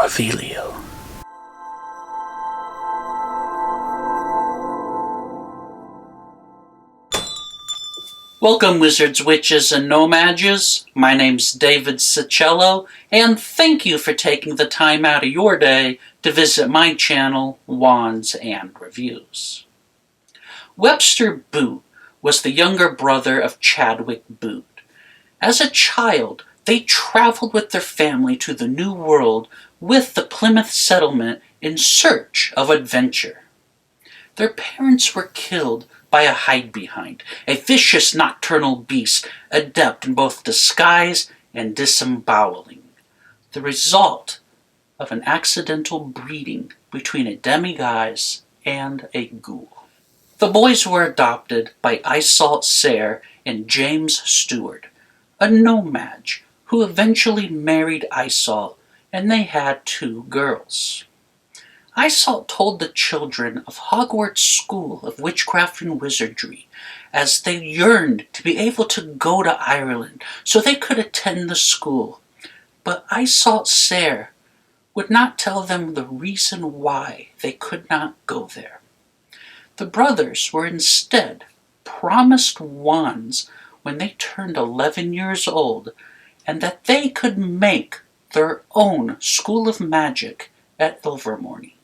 Revelio. Welcome, wizards, witches, and no-mages. My name's David Syczylo, and thank you for taking the time out of your day to visit my channel, Wands and Reviews. Webster Boot was the younger brother of Chadwick Boot. As a child, they traveled with their family to the New World with the Plymouth settlement in search of adventure. Their parents were killed by a hide-behind, a vicious nocturnal beast adept in both disguise and disemboweling, the result of an accidental breeding between a demiguise and a ghoul. The boys were adopted by Iseult Sayre and James Stewart, a no-mage who eventually married Iseult, and they had 2 girls. Iseult told the children of Hogwarts School of Witchcraft and Wizardry as they yearned to be able to go to Ireland so they could attend the school, but Iseult Sayre would not tell them the reason why they could not go there. The brothers were instead promised wands when they turned 11 years old, and that they could make their own School of Magic at Ilvermorny.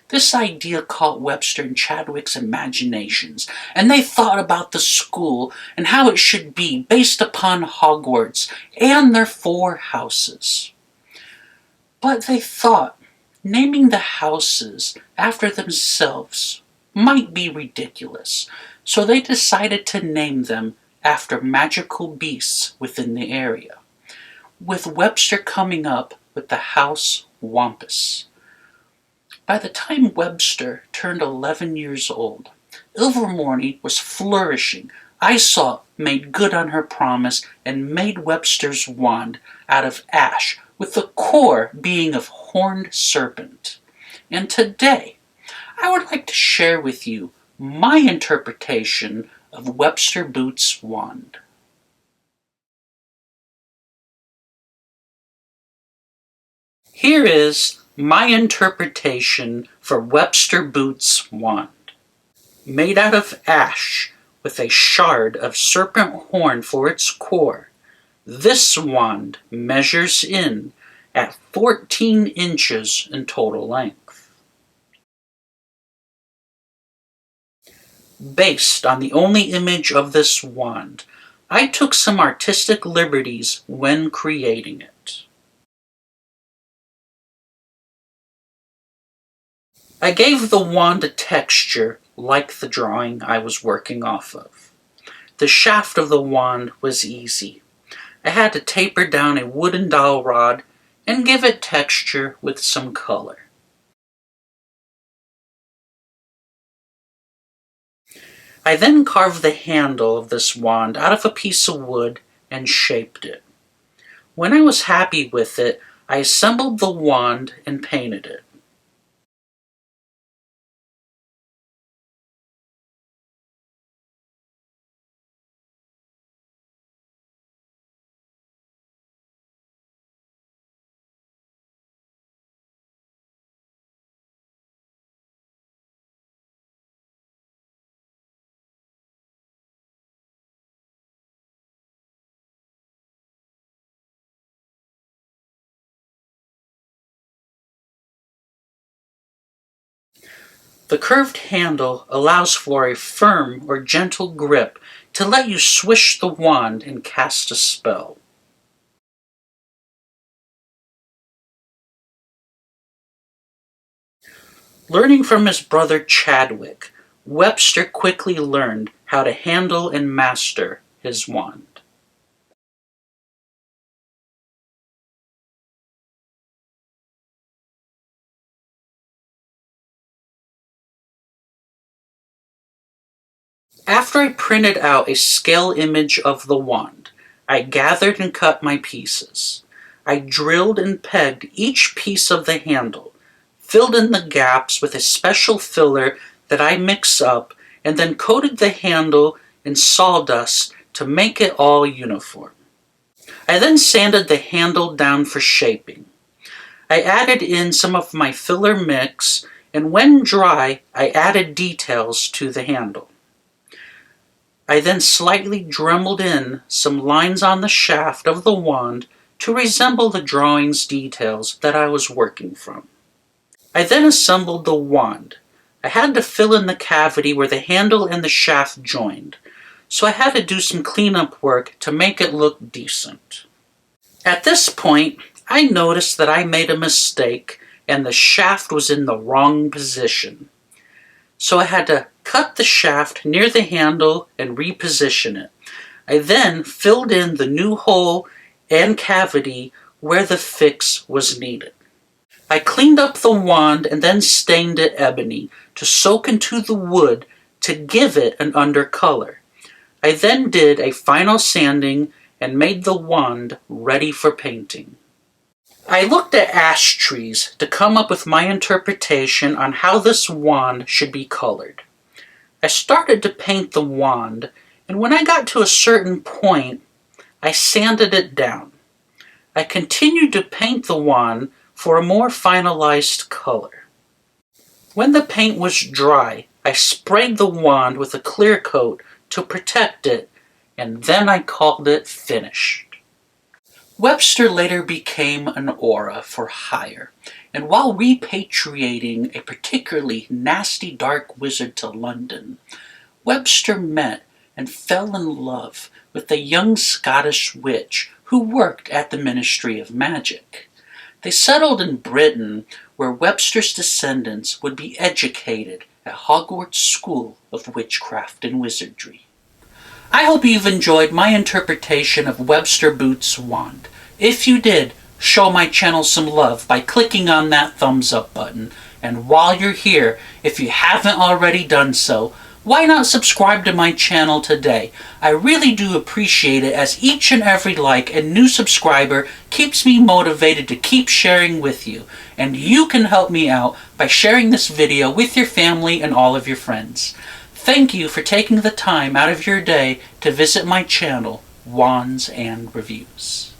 This idea caught Webster and Chadwick's imaginations, and they thought about the school and how it should be based upon Hogwarts and their 4 houses. But they thought naming the houses after themselves might be ridiculous, so they decided to name them after magical beasts within the area, with Webster coming up with the House Wampus. By the time Webster turned 11 years old, Ilvermorny was flourishing. Iseult made good on her promise and made Webster's wand out of ash, with the core being of horned serpent. And today, I would like to share with you my interpretation of Webster Boot's wand. Here is my interpretation for Webster Boot's wand. Made out of ash with a shard of serpent horn for its core, this wand measures in at 14 inches in total length. Based on the only image of this wand, I took some artistic liberties when creating it. I gave the wand a texture like the drawing I was working off of. The shaft of the wand was easy. I had to taper down a wooden dowel rod and give it texture with some color. I then carved the handle of this wand out of a piece of wood and shaped it. When I was happy with it, I assembled the wand and painted it. The curved handle allows for a firm or gentle grip to let you swish the wand and cast a spell. Learning from his brother Chadwick, Webster quickly learned how to handle and master his wand. After I printed out a scale image of the wand, I gathered and cut my pieces. I drilled and pegged each piece of the handle, filled in the gaps with a special filler that I mix up, and then coated the handle in sawdust to make it all uniform. I then sanded the handle down for shaping. I added in some of my filler mix, and when dry, I added details to the handle. I then slightly dremeled in some lines on the shaft of the wand to resemble the drawing's details that I was working from. I then assembled the wand. I had to fill in the cavity where the handle and the shaft joined, so I had to do some cleanup work to make it look decent. At this point, I noticed that I made a mistake and the shaft was in the wrong position. So I had to cut the shaft near the handle and reposition it. I then filled in the new hole and cavity where the fix was needed. I cleaned up the wand and then stained it ebony to soak into the wood to give it an undercolor. I then did a final sanding and made the wand ready for painting. I looked at ash trees to come up with my interpretation on how this wand should be colored. I started to paint the wand, and when I got to a certain point, I sanded it down. I continued to paint the wand for a more finalized color. When the paint was dry, I sprayed the wand with a clear coat to protect it, and then I called it finished. Webster later became an aura for hire, and while repatriating a particularly nasty dark wizard to London, Webster met and fell in love with a young Scottish witch who worked at the Ministry of Magic. They settled in Britain, where Webster's descendants would be educated at Hogwarts School of Witchcraft and Wizardry. I hope you've enjoyed my interpretation of Webster Boot's wand. If you did, show my channel some love by clicking on that thumbs up button. And while you're here, if you haven't already done so, why not subscribe to my channel today? I really do appreciate it, as each and every like and new subscriber keeps me motivated to keep sharing with you. And you can help me out by sharing this video with your family and all of your friends. Thank you for taking the time out of your day to visit my channel, Wands and Reviews.